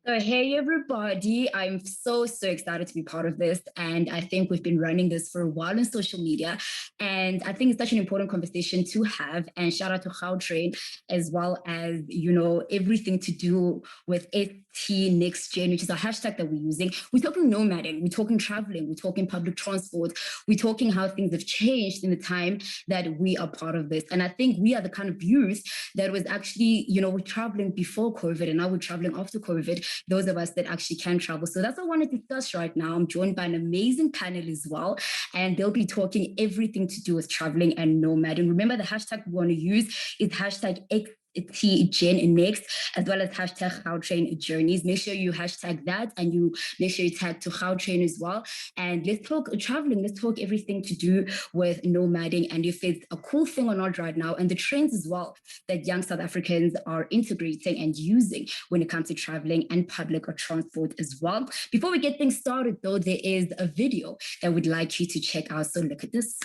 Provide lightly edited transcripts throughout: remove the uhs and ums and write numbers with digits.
So hey everybody, I'm so excited to be part of this, and I think we've been running this for a while on social media, and I think it's such an important conversation to have. And shout out to Gautrain, as well as everything to do with ST Next Gen, which is a hashtag that we're using. We're talking nomading, we're talking traveling, we're talking public transport, we're talking how things have changed in the time that we are part of this. And I think we are the kind of youth that was actually, we're traveling before COVID, and now we're traveling after COVID, those of us that actually can travel. So that's what I want to discuss right now. I'm joined by an amazing panel as well, and they'll be talking everything to do with traveling and nomading. Remember, the hashtag we want to use is hashtag GenNext, as well as hashtag Gautrain Journeys. Make sure you hashtag that, and you make sure you tag to Gautrain as well. And let's talk traveling. Let's talk everything to do with nomading, and if it's a cool thing or not right now, and the trends as well that young South Africans are integrating and using when it comes to traveling and public transport as well. Before we get things started, though, there is a video that we'd like you to check out. So look at this.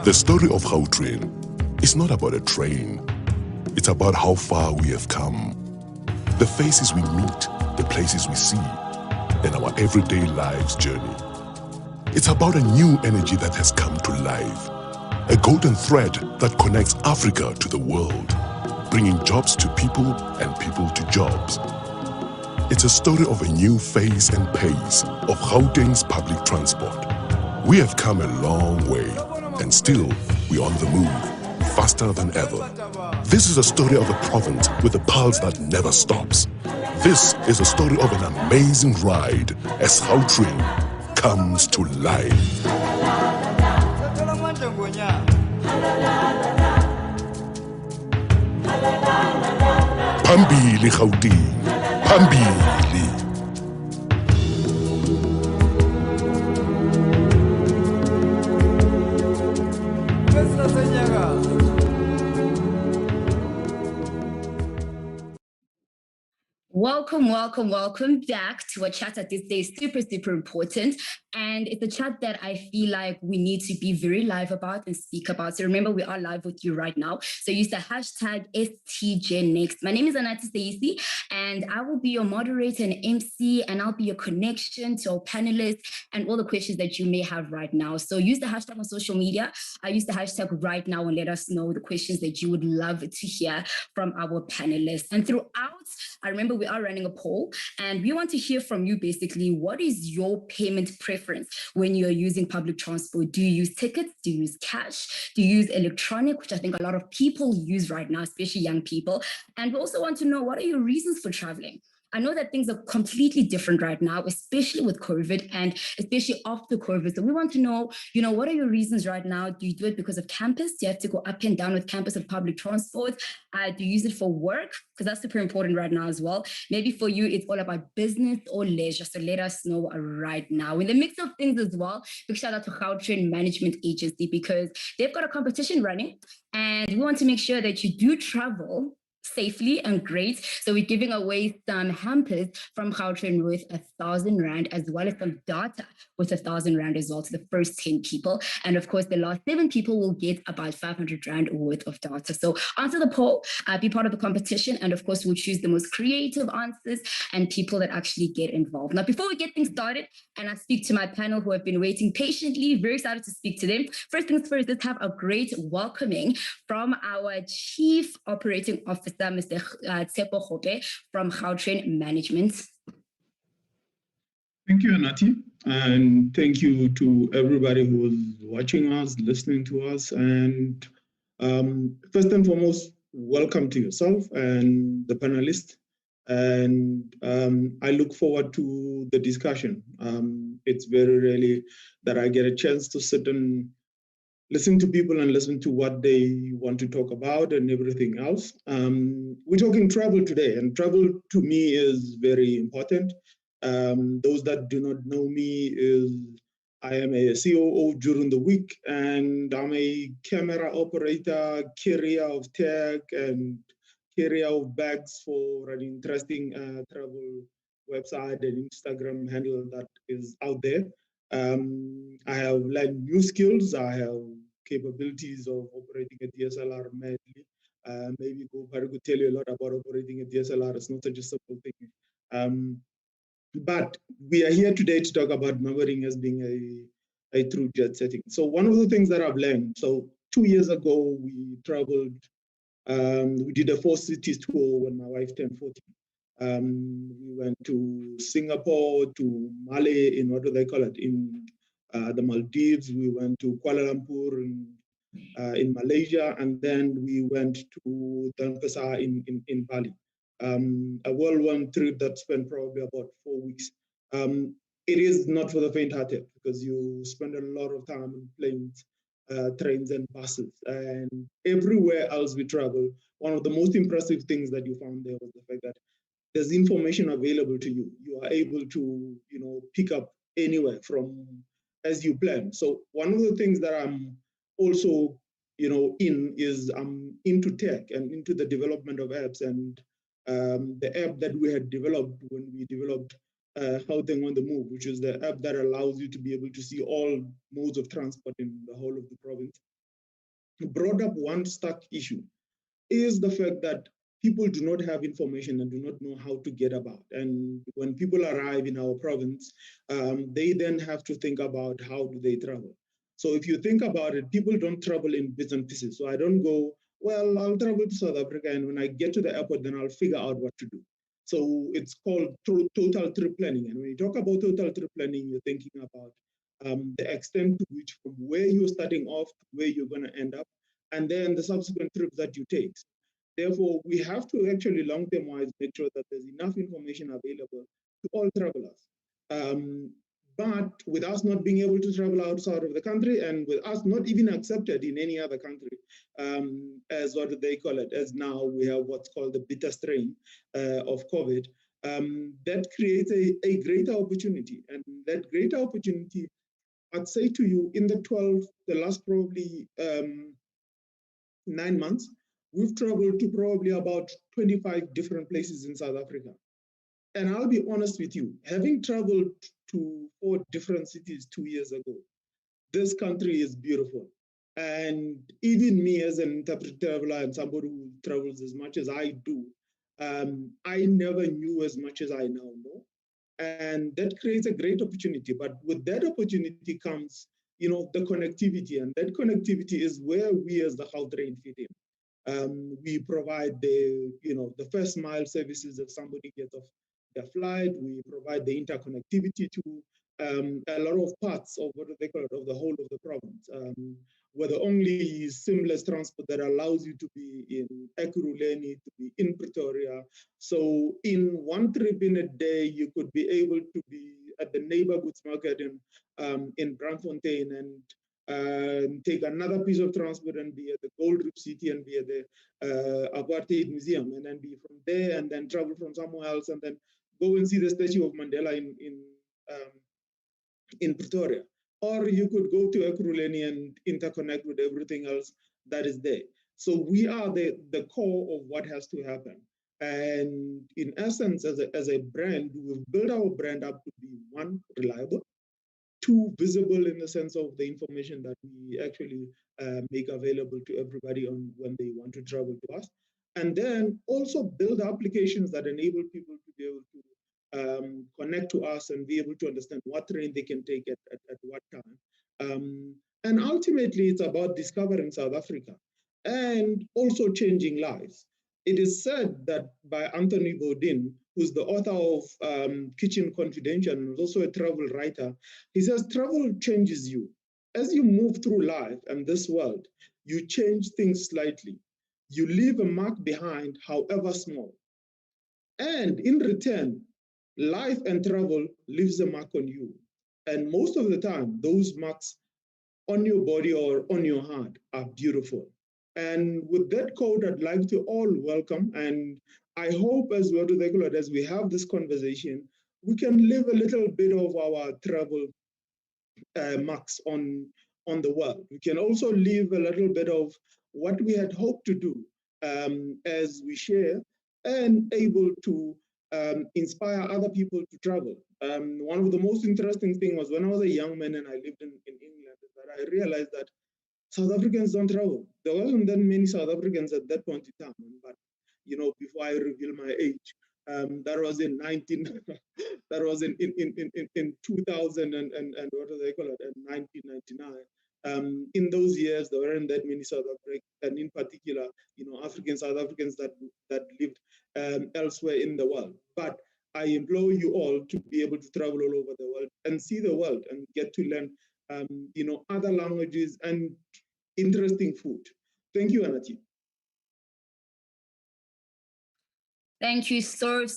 The story of Gautrain is not about a train. It's about how far we have come. The faces we meet, the places we see, and our everyday lives journey. It's about a new energy that has come to life. A golden thread that connects Africa to the world, bringing jobs to people and people to jobs. It's a story of a new phase and pace of Gauteng's public transport. We have come a long way, and still we're on the move, faster than ever. This is a story of a province with a pulse that never stops. This is a story of an amazing ride as Gautrain comes to life. Phambili Gauteng, phambili. Welcome back to a chat that this day is super important. And it's a chat that I feel like we need to be very live about and speak about. So remember, we are live with you right now. So use the hashtag STGenNext. My name is Anati Seisi, and I will be your moderator and MC, and I'll be your connection to our panelists and all the questions that you may have right now. So use the hashtag on social media. I use the hashtag right now and let us know the questions that you would love to hear from our panelists. And throughout, I remember we are running a poll, and we want to hear from you basically. What is your payment preference when you're using public transport? Do you use tickets? Do you use cash? Do you use electronic, which I think a lot of people use right now, especially young people? And we also want to know, what are your reasons for traveling? I know that things are completely different right now, especially with COVID and especially after COVID. So we want to know, what are your reasons right now? Do you do it because of campus? Do you have to go up and down with campus of public transport? Do you use it for work? Because that's super important right now as well. Maybe for you, it's all about business or leisure. So let us know right now. In the mix of things as well, big shout out to Gautrain Management Agency, because they've got a competition running, and we want to make sure that you do travel safely and great. So we're giving away some hampers from Gautrain with 1,000 Rand, as well as some data with 1,000 Rand as well to the first 10 people. And of course, the last 7 people will get about 500 Rand worth of data. So answer the poll, be part of the competition. And of course, we'll choose the most creative answers and people that actually get involved. Now, before we get things started, and I speak to my panel who have been waiting patiently, very excited to speak to them. First things first, let's have a great welcoming from our Chief Operating Officer, Mr. Tshepo Khope from Gautrain Management. Thank you, Anati, and thank you to everybody who is watching us, listening to us, and first and foremost, welcome to yourself and the panelists, and I look forward to the discussion. It's very rarely that I get a chance to sit and listen to people and listen to what they want to talk about and everything else. We're talking travel today, and travel to me is very important. Those that do not know me is I am a COO during the week, and I'm a camera operator, carrier of tag, and carrier of bags for an interesting travel website and Instagram handle that is out there. I have learned new skills. I have capabilities of operating a DSLR madly. Maybe Gopar could tell you a lot about operating a DSLR. It's not such a simple thing. But we are here today to talk about nomadding as being a true jet setting. So one of the things that I've learned, so 2 years ago, we traveled, we did a 4 cities tour when my wife turned 40. We went to Singapore, to Mali, in what do they call it, in the Maldives. We went to Kuala Lumpur in Malaysia, and then we went to Denpasar in Bali. A whirlwind trip that spent probably about 4 weeks. It is not for the faint-hearted because you spend a lot of time on planes, trains, and buses. And everywhere else we travel, one of the most impressive things that you found there was the fact that there's information available to you. You are able to, pick up anywhere from as you plan. So one of the things that I'm also, I'm into tech and into the development of apps, and the app that we had developed when we developed Gauteng on the Move, which is the app that allows you to be able to see all modes of transport in the whole of the province, brought up one stuck issue, is the fact that people do not have information and do not know how to get about. And when people arrive in our province, they then have to think about how do they travel. So if you think about it, people don't travel in bits and pieces. So I don't go, well, I'll travel to South Africa, and when I get to the airport, then I'll figure out what to do. So it's called total trip planning. And when you talk about total trip planning, you're thinking about the extent to which from where you're starting off to where you're going to end up, and then the subsequent trips that you take. Therefore, we have to actually long-term wise make sure that there's enough information available to all travelers. But with us not being able to travel outside of the country, and with us not even accepted in any other country, as what do they call it, as now we have what's called the beta strain of COVID, that creates a greater opportunity. And that greater opportunity, I'd say to you, in the last probably 9 months, we've traveled to probably about 25 different places in South Africa. And I'll be honest with you, having traveled to 4 different cities 2 years ago, this country is beautiful. And even me as an interpreter traveler and somebody who travels as much as I do, I never knew as much as I now know. And that creates a great opportunity. But with that opportunity comes, the connectivity. And that connectivity is where we as the Gautrain fit in. We provide the first mile services if somebody gets off their flight. We provide the interconnectivity to a lot of parts of what they call it, of the whole of the province. We're the only seamless transport that allows you to be in Ekurhuleni, to be in Pretoria. So in one trip in a day, you could be able to be at the neighborhoods market in Braamfontein, and take another piece of transport and be at the Gold Reef City and be at the Apartheid Museum, and then be from there and then travel from somewhere else and then go and see the statue of Mandela in Pretoria. Or you could go to Ekurhuleni and interconnect with everything else that is there. So we are the core of what has to happen. And in essence, as a brand, we've built our brand up to be, 1, reliable, 2, visible in the sense of the information that we actually make available to everybody on when they want to travel to us. And then also build applications that enable people to be able to connect to us and be able to understand what train they can take at what time. And ultimately, it's about discovering South Africa and also changing lives. It is said that by Anthony Bourdain, who's the author of Kitchen Confidential and also a travel writer, he says travel changes you. As you move through life and this world, you change things slightly. You leave a mark behind, however small. And in return, life and travel leaves a mark on you. And most of the time, those marks on your body or on your heart are beautiful. And with that code, I'd like to all welcome, and I hope as well as we have this conversation, we can live a little bit of our travel marks on the world. We can also leave a little bit of what we had hoped to do as we share and able to inspire other people to travel. One of the most interesting things was when I was a young man and I lived in England, that I realized that South Africans don't travel. There wasn't that many South Africans at that point in time. But before I reveal my age, that was in 2000 and what do they call it? In 1999. In those years, there weren't that many South Africans, and in particular, African South Africans that lived elsewhere in the world. But I implore you all to be able to travel all over the world and see the world and get to learn, other languages and interesting food. Thank you, Anati. Thank you so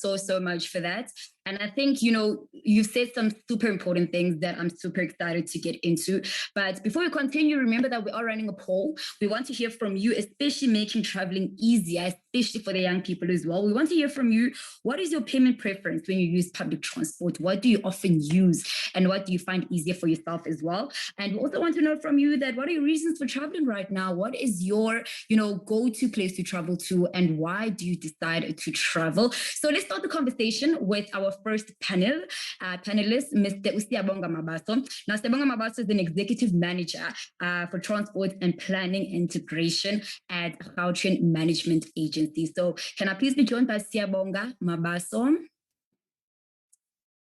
much for that. And I think, you've said some super important things that I'm super excited to get into. But before we continue, remember that we are running a poll. We want to hear from you, especially making traveling easier, especially for the young people as well. We want to hear from you. What is your payment preference when you use public transport? What do you often use? And what do you find easier for yourself as well? And we also want to know from you that what are your reasons for traveling right now? What is your, go-to place to travel to? And why do you decide to travel? So let's start the conversation with our first panelist, Mr. Usiyabonga Mabaso. Now, Usiyabonga Mabaso is an executive manager for transport and planning integration at Gautrain Management Agency. So can I please be joined by Usiyabonga Mabaso?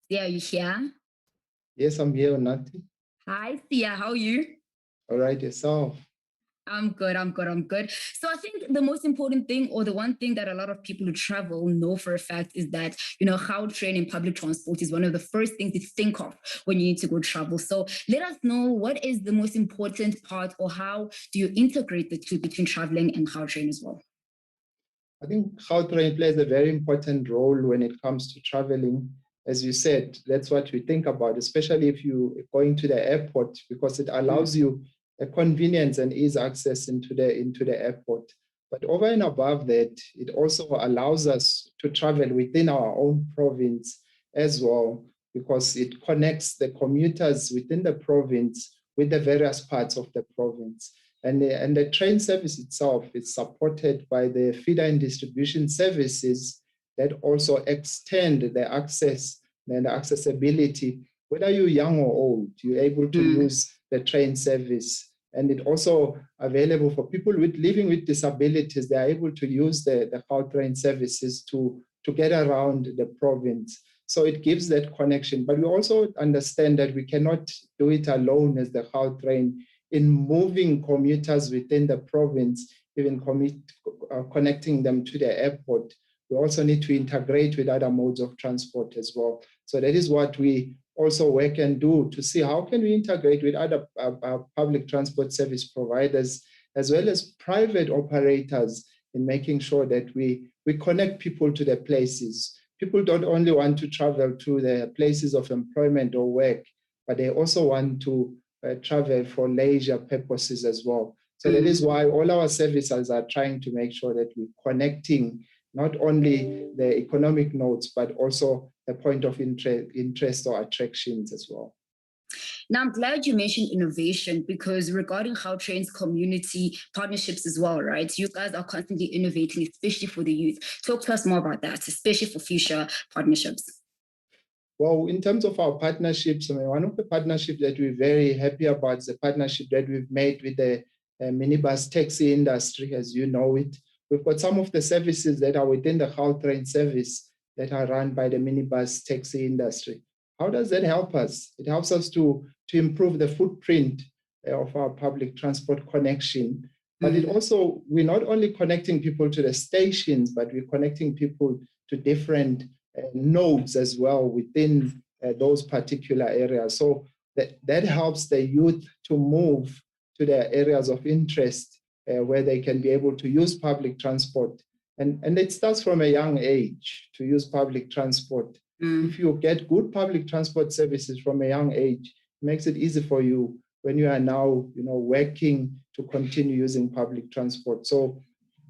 Sia, are you here? Yes, I'm here, Nati. Hi, Sia, how are you? All right, yourself? I'm good. So I think the most important thing, or the one thing that a lot of people who travel know for a fact, is that, Gautrain in public transport is one of the first things to think of when you need to go travel. So let us know, what is the most important part, or how do you integrate the two between traveling and Gautrain as well? I think Gautrain plays a very important role when it comes to traveling. As you said, that's what we think about, especially if you're going to the airport, because it allows you a convenience and ease access into the airport. But over and above that, it also allows us to travel within our own province as well, because it connects the commuters within the province with the various parts of the province. And the train service itself is supported by the feeder and distribution services that also extend the access and the accessibility. Whether you're young or old, you're able to use the train service. And it also available for people living with disabilities. They are able to use the Gautrain services to get around the province. So it gives that connection. But we also understand that we cannot do it alone as the Gautrain in moving commuters within the province, even connecting them to the airport. We also need to integrate with other modes of transport as well. So that is what we also work and do, to see how can we integrate with other public transport service providers, as well as private operators, in making sure that we connect people to the places. People don't only want to travel to the places of employment or work, but they also want to travel for leisure purposes as well. So that is why all our services are trying to make sure that we're connecting not only the economic nodes, but also the point of interest or attractions as well. Now, I'm glad you mentioned innovation, because regarding Gautrain's community partnerships as well, right? You guys are constantly innovating, especially for the youth. Talk to us more about that, especially for future partnerships. Well, in terms of our partnerships, one of the partnerships that we're very happy about is the partnership that we've made with the minibus taxi industry, as you know it. We've got some of the services that are within the Gautrain service that are run by the minibus taxi industry. How does that help us? It helps us to improve the footprint of our public transport connection. But it also, we're not only connecting people to the stations, but we're connecting people to different nodes as well within those particular areas. So that helps the youth to move to their areas of interest where they can be able to use public transport. And it starts from a young age to use public transport. If you get good public transport services from a young age, it makes it easy for you when you are now, working to continue using public transport. So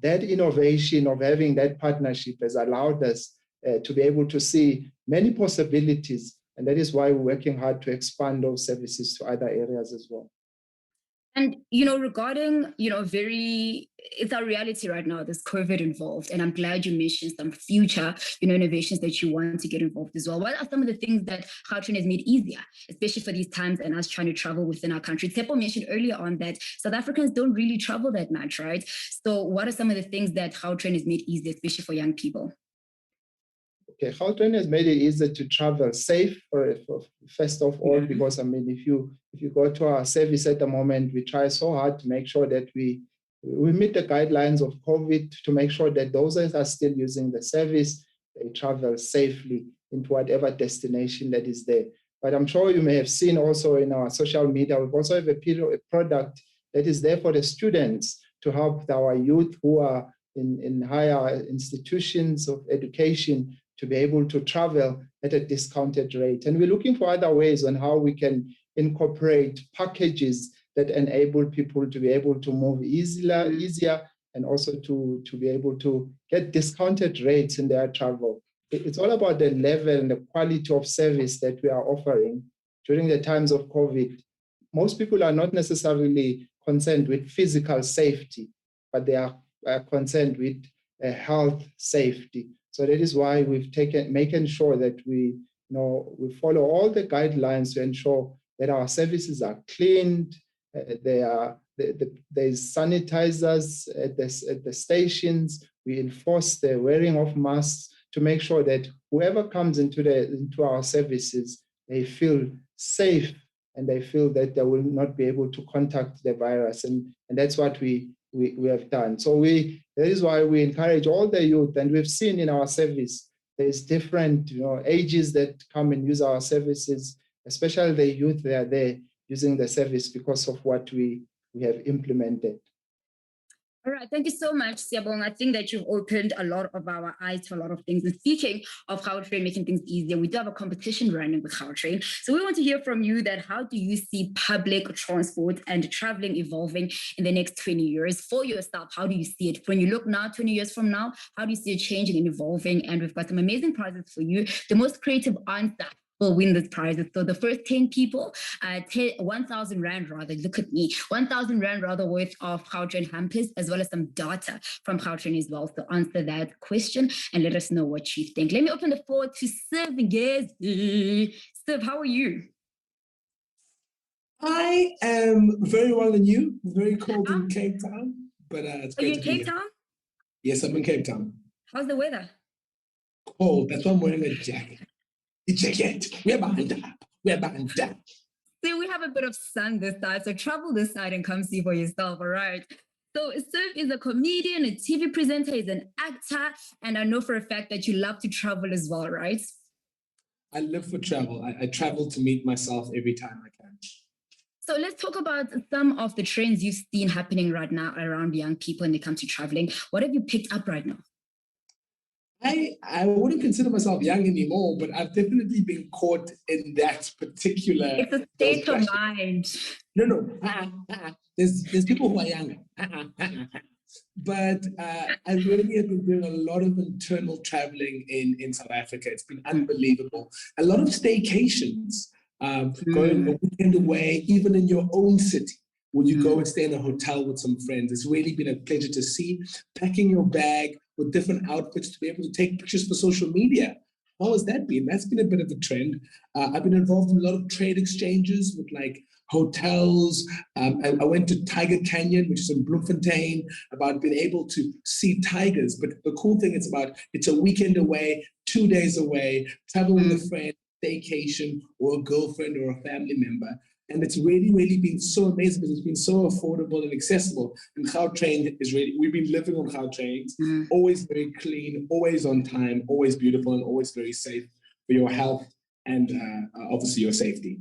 that innovation of having that partnership has allowed us to be able to see many possibilities And that is why we're working hard to expand those services to other areas as well. And, regarding, it's our reality right now, there's COVID involved. And I'm glad you mentioned some future, innovations that you want to get involved as well. What are some of the things that Gautrain has made easier, especially for these times and us trying to travel within our country? Tsepo mentioned earlier on that South Africans don't really travel that much, right? So what are some of the things that Gautrain has made easier, especially for young people? Okay, Gautrain has made it easier to travel safe, first of all, because if you go to our service at the moment, we try so hard to make sure that we meet the guidelines of COVID to make sure that those that are still using the service, they travel safely into whatever destination that is there. But I'm sure you may have seen also in our social media, we also have a product that is there for the students to help our youth who are in higher institutions of education to be able to travel at a discounted rate. And we're looking for other ways on how we can incorporate packages that enable people to be able to move easier and also to be able to get discounted rates in their travel. It's all about the level and the quality of service that we are offering during the times of COVID. Most people are not necessarily concerned with physical safety, but they are concerned with health safety. So that is why we've making sure that we follow all the guidelines to ensure that our services are cleaned. There's sanitizers at the stations. We enforce the wearing of masks to make sure that whoever comes into our services, they feel safe and they feel that they will not be able to contact the virus. And that's what we have done. So that is why we encourage all the youth, and we've seen in our service, there's different ages that come and use our services, especially the youth. They are there using the service because of what we have implemented. All right, thank you so much, Siyabonga. I think that you've opened a lot of our eyes to a lot of things. And speaking of Gautrain making things easier, we do have a competition running with Gautrain. So we want to hear from you that how do you see public transport and traveling evolving in the next 20 years for yourself? How do you see it? When you look now, 20 years from now, how do you see it changing and evolving? And we've got some amazing prizes for you. The most creative answer will win this prize. So the first 10 people, 1,000 Rand rather, look at me, 1,000 Rand rather worth of Gautrain hampers, as well as some data from Gautrain as well. So answer that question and let us know what you think. Let me open the floor to Siv. Yes. Siv, how are you? I am very well, and you? Very cold in Cape Town, but it's great to be here. Are you in Cape Town? Yes, I'm in Cape Town. How's the weather? Cold. That's why I'm wearing a jacket. We're behind up. See, we have a bit of sun this side, so travel this side and come see for yourself, all right? So Siv is a comedian, a TV presenter, he's an actor, and I know for a fact that you love to travel as well, right? I live for travel. I travel to meet myself every time I can. So let's talk about some of the trends you've seen happening right now around young people when it comes to traveling. What have you picked up right now? I wouldn't consider myself young anymore, but I've definitely been caught in that particular. It's a state of mind. No. There's people who are younger. But I really have been doing a lot of internal traveling in South Africa. It's been unbelievable. A lot of staycations, going a weekend away, even in your own city. When you go and stay in a hotel with some friends, it's really been a pleasure to see. Packing your bag with different outfits to be able to take pictures for social media. How has that been? That's been a bit of a trend. I've been involved in a lot of trade exchanges with like hotels. I went to Tiger Canyon, which is in Bloemfontein, about being able to see tigers. But the cool thing is it's a weekend away, 2 days away, travel with a friend, staycation, or a girlfriend or a family member. And it's really, really been so amazing because it's been so affordable and accessible. And Gautrain is really, we've been living on Gautrain, always very clean, always on time, always beautiful, and always very safe for your health and obviously your safety.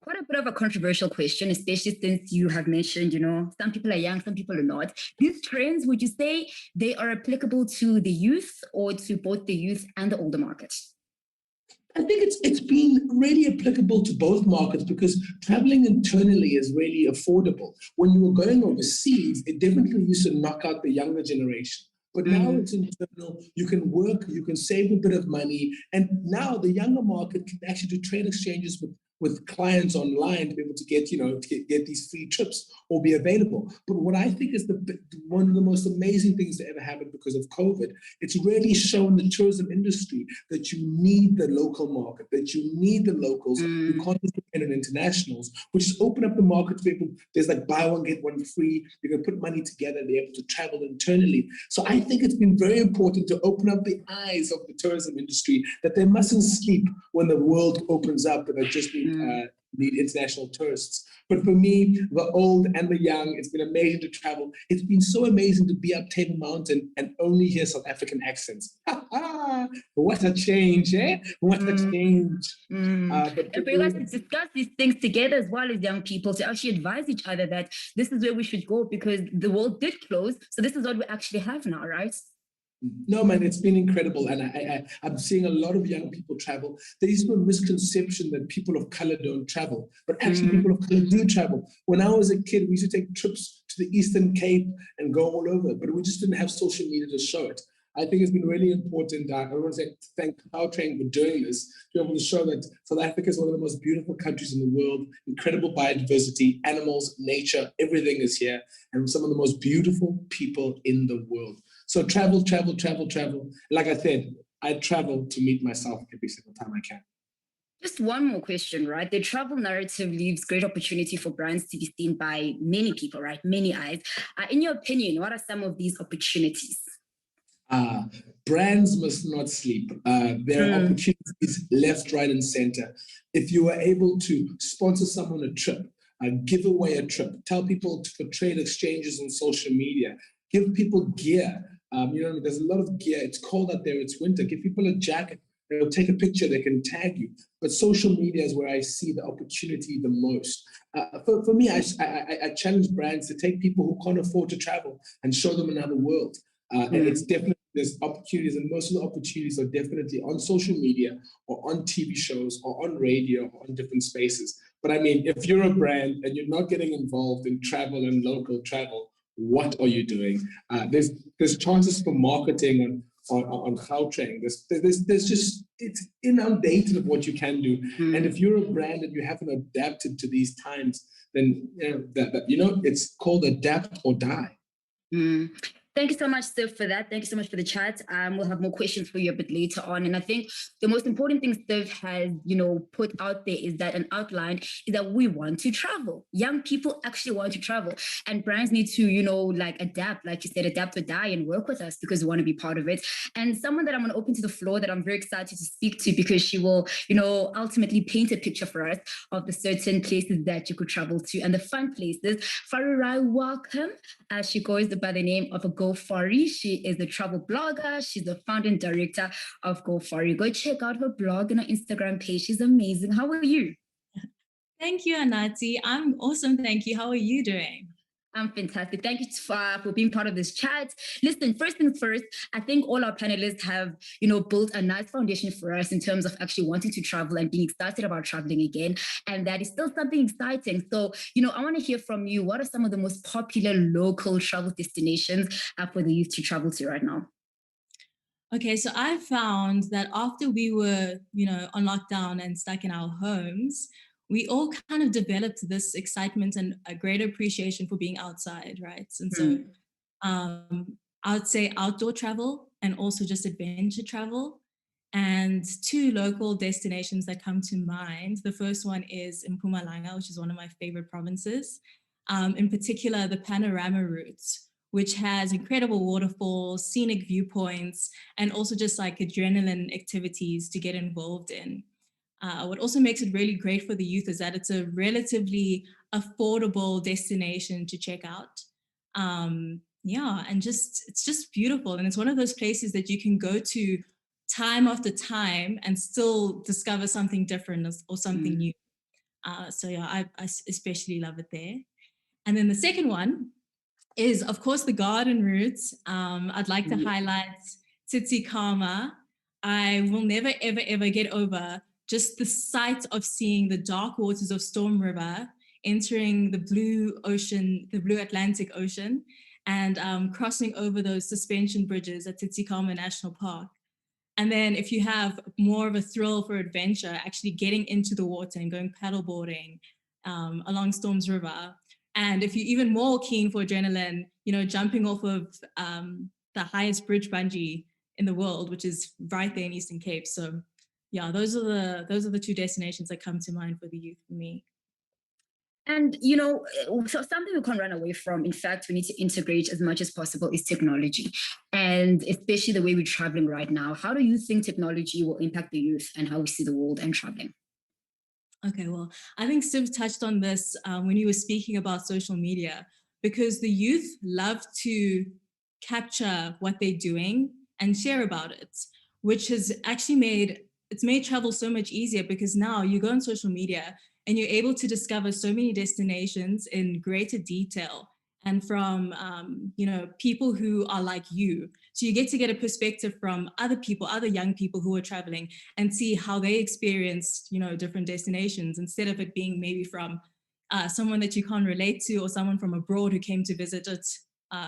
Quite a bit of a controversial question, especially since you have mentioned, some people are young, some people are not. These trends, would you say they are applicable to the youth or to both the youth and the older market? I think it's been really applicable to both markets because traveling internally is really affordable. When you were going overseas, it definitely used to knock out the younger generation. But now it's internal. You can work, you can save a bit of money. And now the younger market can actually do trade exchanges with clients online to be able to get, to get these free trips or be available. But what I think is one of the most amazing things that ever happened because of COVID, it's really shown the tourism industry that you need the local market, that you need the locals. You can't just depend on internationals, which is open up the market to people. There's like buy one, get one free. You can put money together and be able to travel internally. So I think it's been very important to open up the eyes of the tourism industry that they mustn't sleep when the world opens up and they just need international tourists. But for me, the old and the young, it's been amazing to travel. It's been so amazing to be up Table Mountain and only hear South African accents. What a change, eh? What a change. But for you guys to discuss these things together as well as young people, to actually advise each other that this is where we should go because the world did close. So this is what we actually have now, right? No, man, it's been incredible. And I'm seeing a lot of young people travel. There is no misconception that people of color don't travel, but actually people of color do travel. When I was a kid, we used to take trips to the Eastern Cape and go all over, but we just didn't have social media to show it. I think it's been really important. I want to thank Gautrain for doing this, to be able to show that South Africa is one of the most beautiful countries in the world, incredible biodiversity, animals, nature, everything is here, and some of the most beautiful people in the world. So travel, travel, travel, travel. Like I said, I travel to meet myself every single time I can. Just one more question, right? The travel narrative leaves great opportunity for brands to be seen by many people, right? Many eyes. In your opinion, what are some of these opportunities? Brands must not sleep. There are opportunities left, right, and center. If you are able to sponsor someone a trip, give away a trip, tell people for trade exchanges on social media, give people gear. There's a lot of gear. It's cold out there. It's winter. Give people a jacket. They'll take a picture. They can tag you. But social media is where I see the opportunity the most. For me, I challenge brands to take people who can't afford to travel and show them another world. And it's definitely, there's opportunities, and most of the opportunities are definitely on social media or on TV shows or on radio or on different spaces. But I mean, if you're a brand and you're not getting involved in travel and local travel, what are you doing? There's chances for marketing on Gautrain. There's just, it's inundated of what you can do. And if you're a brand and you haven't adapted to these times, then it's called adapt or die. Thank you so much, Steph, for that. Thank you so much for the chat. We'll have more questions for you a bit later on. And I think the most important thing Steph has, put out there is that an outline is that we want to travel. Young people actually want to travel, and brands need to, adapt, like you said, adapt or die and work with us because we want to be part of it. And someone that I'm going to open to the floor that I'm very excited to speak to because she will, ultimately paint a picture for us of the certain places that you could travel to and the fun places. Farirai, welcome. She goes by the name of GoFari. She is a travel blogger. She's the founder and director of GoFari. Go check out her blog and her Instagram page. She's amazing. How are you? Thank you, Anati. I'm awesome. Thank you. How are you doing? I'm fantastic. Thank you for being part of this chat. Listen, first things first, I think all our panelists have, built a nice foundation for us in terms of actually wanting to travel and being excited about traveling again. And that is still something exciting. So, I want to hear from you. What are some of the most popular local travel destinations for the youth to travel to right now? Okay, so I found that after we were, on lockdown and stuck in our homes, we all kind of developed this excitement and a great appreciation for being outside, right? And so I would say outdoor travel and also just adventure travel. And two local destinations that come to mind. The first one is in Mpumalanga, which is one of my favorite provinces. In particular, the Panorama route, which has incredible waterfalls, scenic viewpoints, and also just like adrenaline activities to get involved in. What also makes it really great for the youth is that it's a relatively affordable destination to check out. And it's just beautiful. And it's one of those places that you can go to time after time and still discover something different or something new. I especially love it there. And then the second one is, of course, the garden route. I'd like to highlight Tsitsikamma. I will never, ever, ever get over just the sight of seeing the dark waters of Storm River entering the blue ocean, the blue Atlantic Ocean, and crossing over those suspension bridges at Tsitsikamma National Park. And then if you have more of a thrill for adventure, actually getting into the water and going paddleboarding along Storms River. And if you're even more keen for adrenaline, jumping off of the highest bridge bungee in the world, which is right there in Eastern Cape. So yeah, those are the two destinations that come to mind for the youth for me. And, so something we can't run away from, in fact, we need to integrate as much as possible, is technology. And especially the way we're traveling right now. How do you think technology will impact the youth and how we see the world and traveling? Okay, well, I think Siv touched on this when you were speaking about social media, because the youth love to capture what they're doing and share about it, which has actually made travel so much easier, because now you go on social media and you're able to discover so many destinations in greater detail and from people who are like you. So you get to get a perspective from other people, other young people who are traveling, and see how they experienced different destinations, instead of it being maybe from someone that you can't relate to, or someone from abroad who came to visit it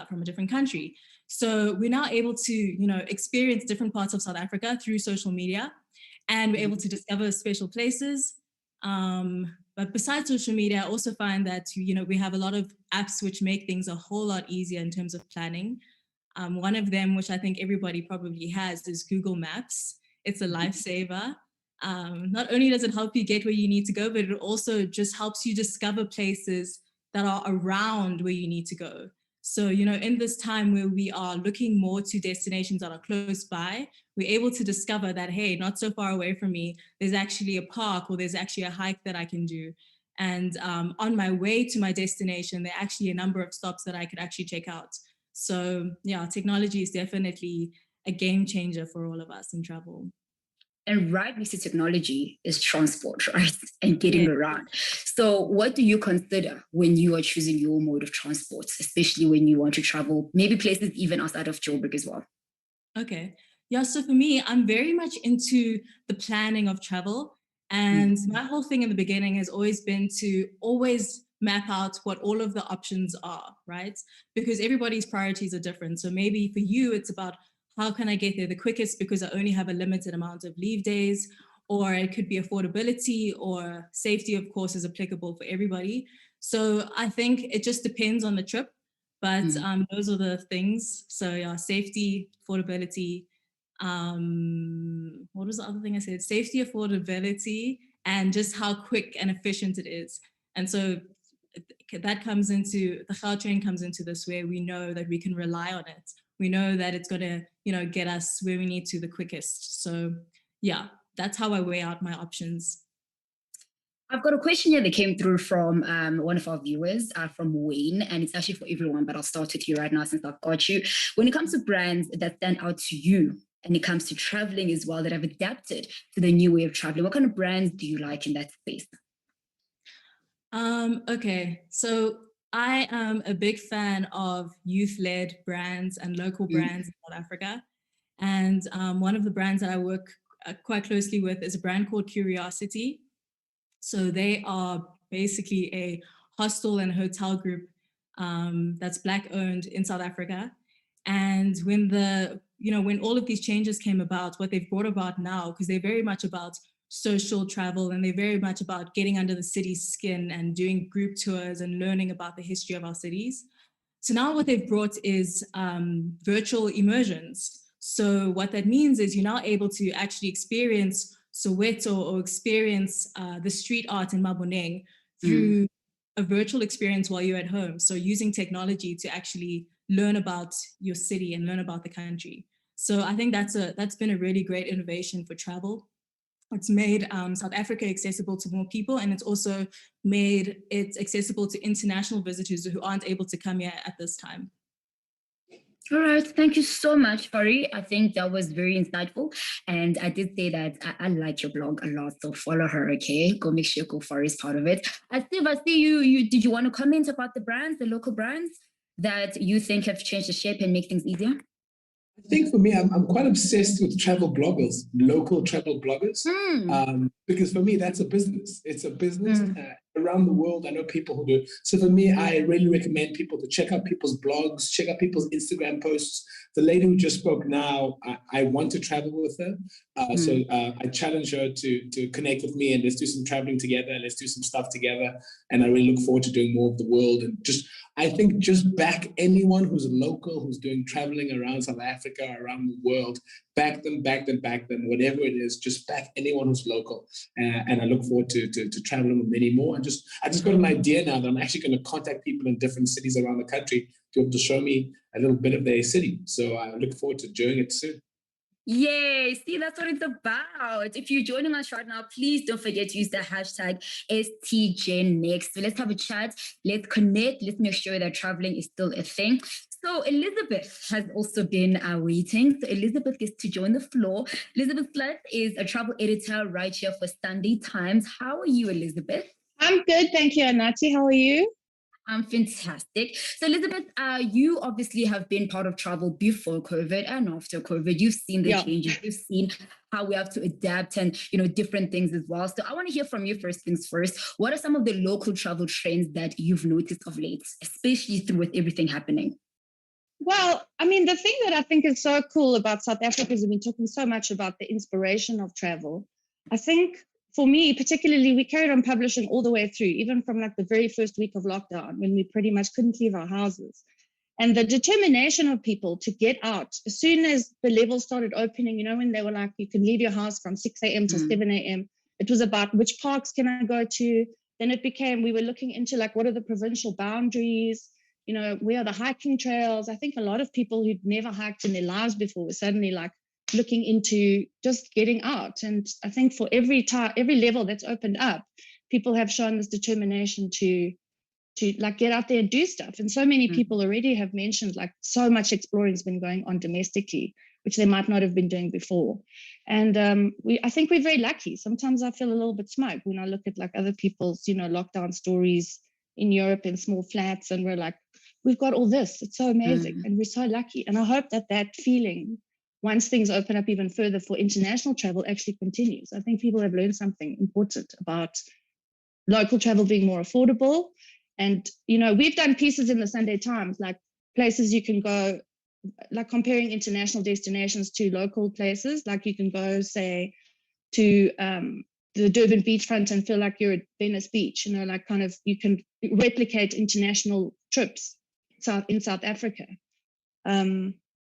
from a different country. So we're now able to experience different parts of South Africa through social media, and we're able to discover special places. But besides social media, I also find that we have a lot of apps which make things a whole lot easier in terms of planning. One of them, which I think everybody probably has, is Google Maps. It's a lifesaver. Not only does it help you get where you need to go, but it also just helps you discover places that are around where you need to go. So, in this time where we are looking more to destinations that are close by, we're able to discover that, hey, not so far away from me, there's actually a park, or there's actually a hike that I can do. And on my way to my destination, there are actually a number of stops that I could actually check out. So yeah, technology is definitely a game changer for all of us in travel. And right next to technology is transport, right? And getting around. So what do you consider when you are choosing your mode of transport, especially when you want to travel, maybe places even outside of Joburg as well? Okay. Yeah, so for me, I'm very much into the planning of travel. And my whole thing in the beginning has always been to always map out what all of the options are, right? Because everybody's priorities are different. So maybe for you, it's about, how can I get there the quickest because I only have a limited amount of leave days? Or it could be affordability, or safety, of course, is applicable for everybody. So I think it just depends on the trip, but those are the things. So yeah, safety, affordability. What was the other thing I said? Safety, affordability, and just how quick and efficient it is. And so that comes into, the Gautrain comes into this, where we know that we can rely on it. We know that it's going to, get us where we need to the quickest. So yeah, that's how I weigh out my options. I've got a question here that came through from one of our viewers, from Wayne, and it's actually for everyone, but I'll start with you right now since I've got you. When it comes to brands that stand out to you, and it comes to traveling as well, that have adapted to the new way of traveling, what kind of brands do you like in that space? Okay, so I am a big fan of youth-led brands and local brands in South Africa. And one of the brands that I work quite closely with is a brand called Curiosity. So they are basically a hostel and hotel group that's Black owned in South Africa. And when all of these changes came about, what they've brought about now, because they're very much about social travel, and they're very much about getting under the city's skin and doing group tours and learning about the history of our cities. So now what they've brought is virtual immersions. So what that means is you're now able to actually experience Soweto or experience the street art in Maboneng through a virtual experience while you're at home. So using technology to actually learn about your city and learn about the country. So I think that's been a really great innovation for travel. It's made South Africa accessible to more people, and it's also made it accessible to international visitors who aren't able to come here at this time. All right, thank you so much, Fari. I think that was very insightful. And I did say that I like your blog a lot, so follow her, okay? Go make sure Fari is part of it. Steve, I see you. Did you want to comment about the brands, the local brands that you think have changed the shape and make things easier? I think for me, I'm quite obsessed with travel bloggers, local travel bloggers, because for me, that's a business. It's a business around the world. I know people who do. So for me, I really recommend people to check out people's blogs, check out people's Instagram posts. The lady who just spoke now, I want to travel with her. So I challenge her to connect with me and let's do some traveling together. Let's do some stuff together. And I really look forward to doing more of the world. And I think just back anyone who's local, who's doing traveling around South Africa, around the world, back them, whatever it is, just back anyone who's local. And I look forward to traveling with many more. I just got an idea now that I'm actually going to contact people in different cities around the country to be able to show me a little bit of their city. So I look forward to doing it soon. Yay, see, that's what it's about. If you're joining us right now, please don't forget to use the hashtag #STGenNext. So let's have a chat, let's connect, let's make sure that traveling is still a thing. So Elizabeth has also been waiting. So Elizabeth gets to join the floor. Elizabeth Slutt is a travel editor right here for Sunday Times. How are you, Elizabeth? I'm good, thank you, Anati. How are you? I'm fantastic. So Elizabeth, you obviously have been part of travel before COVID and after COVID. You've seen the changes. You've seen how we have to adapt and, different things as well. So I want to hear from you first things first. What are some of the local travel trends that you've noticed of late, especially with everything happening? Well, I mean, the thing that I think is so cool about South Africa is we've been talking so much about the inspiration of travel. I think for me, particularly, we carried on publishing all the way through, even from like the very first week of lockdown when we pretty much couldn't leave our houses. And the determination of people to get out as soon as the levels started opening, when they were like, you can leave your house from 6 a.m. to 7 a.m. It was about which parks can I go to? Then it became, we were looking into like, what are the provincial boundaries? Where are the hiking trails? I think a lot of people who'd never hiked in their lives before were suddenly like looking into just getting out. And I think for every level that's opened up, people have shown this determination to like get out there and do stuff. And so many people already have mentioned like so much exploring has been going on domestically, which they might not have been doing before. And I think we're very lucky. Sometimes I feel a little bit smug when I look at like other people's, lockdown stories in Europe in small flats, and we're like, we've got all this. It's so amazing, and we're so lucky. And I hope that feeling, once things open up even further for international travel, actually continues. I think people have learned something important about local travel being more affordable. And, we've done pieces in the Sunday Times, like places you can go, like comparing international destinations to local places. Like you can go, say, to the Durban beachfront and feel like you're at Venice Beach, like kind of you can replicate international trips in South Africa.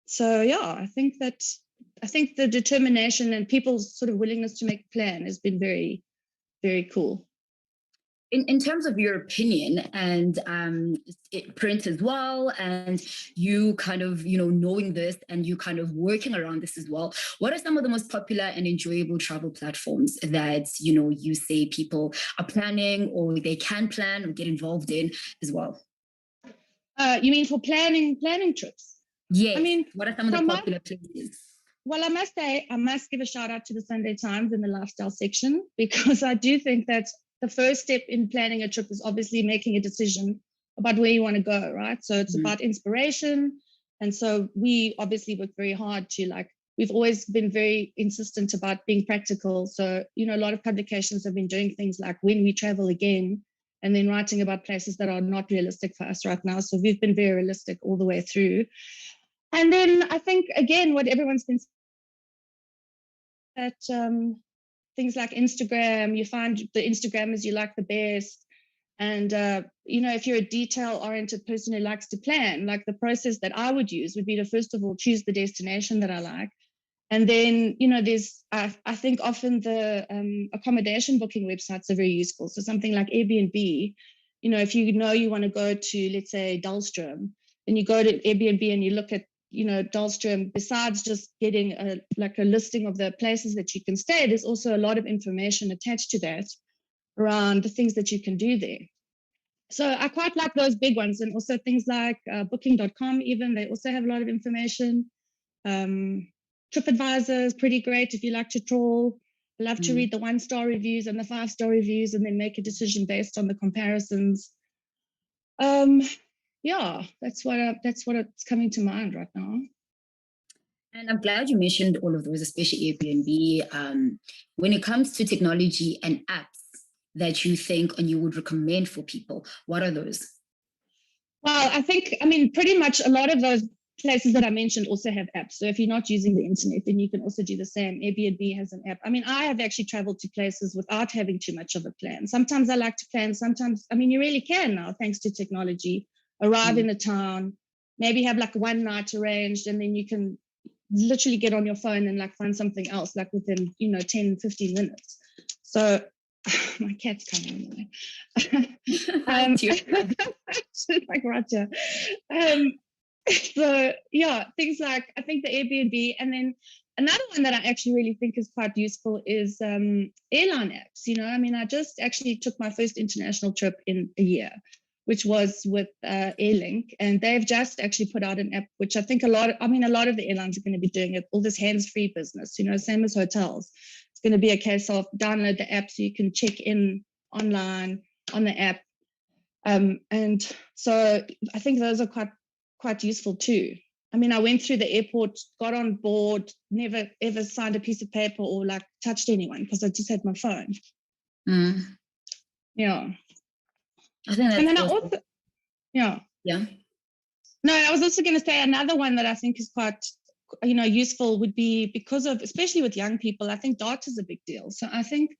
So yeah, I think the determination and people's sort of willingness to make a plan has been very, very cool. In terms of your opinion and print as well, and you kind of, knowing this and you kind of working around this as well, what are some of the most popular and enjoyable travel platforms that, you say people are planning or they can plan or get involved in as well? You mean for planning trips? Yes. I mean, what are some of the popular places? Well, I must say, I must give a shout out to the Sunday Times in the lifestyle section, because I do think that the first step in planning a trip is obviously making a decision about where you want to go, right? So it's about inspiration. And so we obviously work very hard to we've always been very insistent about being practical. So, a lot of publications have been doing things like when we travel again, and then writing about places that are not realistic for us right now. So we've been very realistic all the way through. And then I think, again, what everyone's been saying, that things like Instagram, you find the Instagrammers you like the best. And, if you're a detail-oriented person who likes to plan, like the process that I would use would be to, first of all, choose the destination that I like. And then, there's, I think often the accommodation booking websites are very useful. So something like Airbnb, if you want to go to, let's say, Dullstroom, then you go to Airbnb and you look at, Dullstroom. Besides just getting a listing of the places that you can stay, there's also a lot of information attached to that around the things that you can do there. So I quite like those big ones. And also things like booking.com, even, they also have a lot of information. TripAdvisor is pretty great if you like to trawl. I love to read the 1-star reviews and the 5-star reviews and then make a decision based on the comparisons. Yeah, that's what it's coming to mind right now. And I'm glad you mentioned all of those, especially Airbnb. When it comes to technology and apps that you think and you would recommend for people, what are those? Well, I mean, pretty much a lot of those places that I mentioned also have apps. So if you're not using the internet, then you can also do the same. Airbnb has an app. I mean, I have actually traveled to places without having too much of a plan. Sometimes I like to plan. Sometimes, I mean, you really can now, thanks to technology. Arrive in a town, maybe have like one night arranged, and then you can literally get on your phone and like find something else like within 10, 15 minutes. So my cat's coming on like Roger. So yeah, things like I think the Airbnb, and then another one that I actually really think is quite useful is airline apps. I mean, I just actually took my first international trip in a year, which was with Airlink, and they've just actually put out an app, which I think a lot of the airlines are going to be doing it, all this hands-free business, same as hotels. It's going to be a case of download the app so you can check in online on the app. And so I think those are quite useful too. I mean, I went through the airport, got on board, never ever signed a piece of paper or like touched anyone because I just had my phone. Yeah. I think that's and then I also, yeah. No, I was also going to say another one that I think is quite, useful would be because of, especially with young people, I think data is a big deal. So I think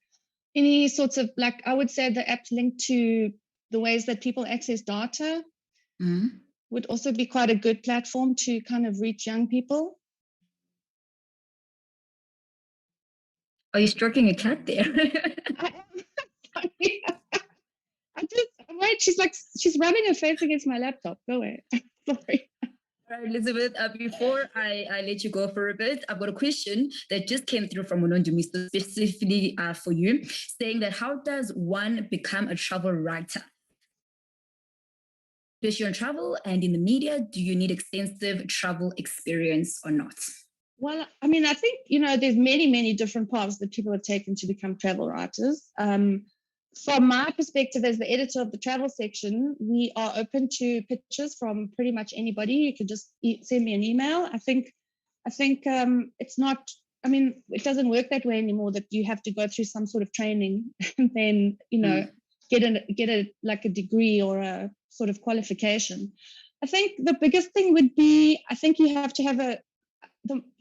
any sorts of, like, I would say the apps linked to the ways that people access data would also be quite a good platform to kind of reach young people. Are you stroking a cat there? Sorry. Wait, she's rubbing her face against my laptop. Go away. Sorry. All right, Elizabeth, before I let you go for a bit, I've got a question that just came through from Unondumiso specifically for you, saying that how does one become a travel writer? Especially on travel and in the media, do you need extensive travel experience or not? Well, I mean, I think, there's many, many different paths that people have taken to become travel writers. From my perspective as the editor of the travel section, we are open to pitches from pretty much anybody. You can just send me an email. I think it's not, I mean, it doesn't work that way anymore, that you have to go through some sort of training and then, get a like a degree or a sort of qualification. I think the biggest thing would be, I think you have to have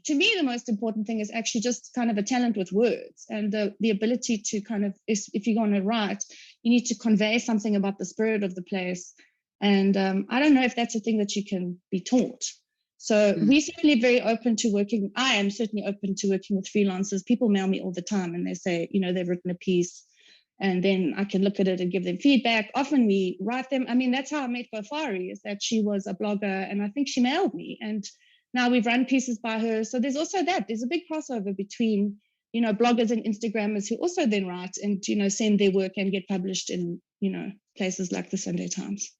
to me, the most important thing is actually just kind of a talent with words and the ability to kind of, if you're going to write, you need to convey something about the spirit of the place. And I don't know if that's a thing that you can be taught. So we're certainly very open to working. I am certainly open to working with freelancers. People mail me all the time and they say, they've written a piece, and then I can look at it and give them feedback. Often we write them. I mean, that's how I met Gofari, is that she was a blogger and I think she mailed me, and now we've run pieces by her. So there's also that. There's a big crossover between, bloggers and Instagrammers who also then write and, send their work and get published in, places like the Sunday Times.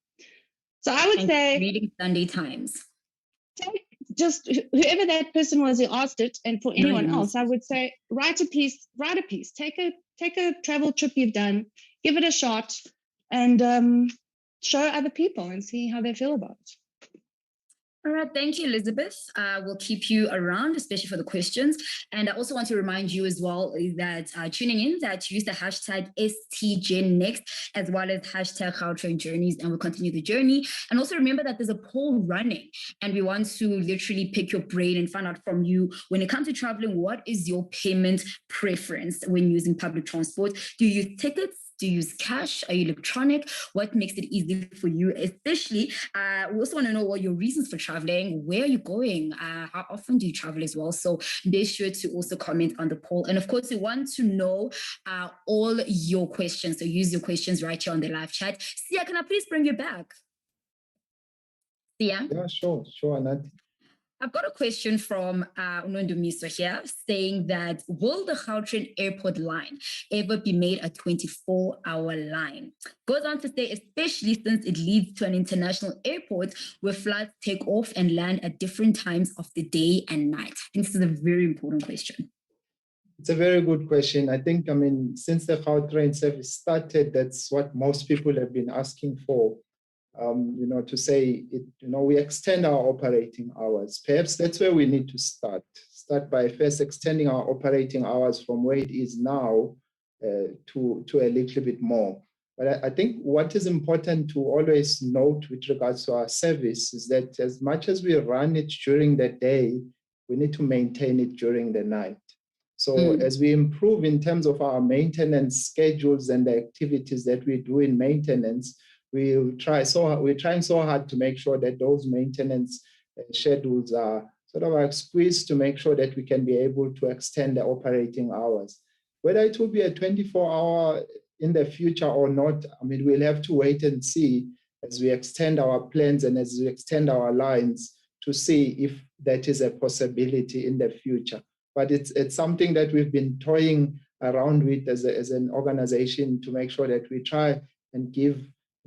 So I would say reading Sunday Times. Just whoever that person was who asked it, and for anyone else, I would say write a piece. Take a travel trip you've done, give it a shot, and show other people and see how they feel about it. All right, thank you, Elizabeth. We'll keep you around, especially for the questions. And I also want to remind you as well that tuning in, that use the hashtag #STGenNext as well as hashtag Gautrain Journeys, and we'll continue the journey. And also remember that there's a poll running, and we want to literally pick your brain and find out from you, when it comes to traveling, what is your payment preference when using public transport? Do you use tickets? Do you use cash? Are you electronic? What makes it easy for you? Especially, we also want to know what your reasons for traveling. Where are you going? How often do you travel as well? So be sure to also comment on the poll. And of course, we want to know all your questions. So use your questions right here on the live chat. Sia, can I please bring you back? Sia? Yeah, sure, Anat. I've got a question from Unondumiso here, saying that will the Gautrain Airport Line ever be made a 24-hour line? Goes on to say, especially since it leads to an international airport where flights take off and land at different times of the day and night. I think this is a very important question. It's a very good question. I think, since the Gautrain service started, that's what most people have been asking for. to say, we extend our operating hours. Perhaps that's where we need to start. Start by first extending our operating hours from where it is now to a little bit more. But I think what is important to always note with regards to our service is that as much as we run it during the day, we need to maintain it during the night. So as we improve in terms of our maintenance schedules and the activities that we do in maintenance, we're trying so hard to make sure that those maintenance schedules are sort of squeezed to make sure that we can be able to extend the operating hours. Whether it will be a 24-hour in the future or not, I mean, we'll have to wait and see as we extend our plans and as we extend our lines to see if that is a possibility in the future. But it's something that we've been toying around with as an organization to make sure that we try and give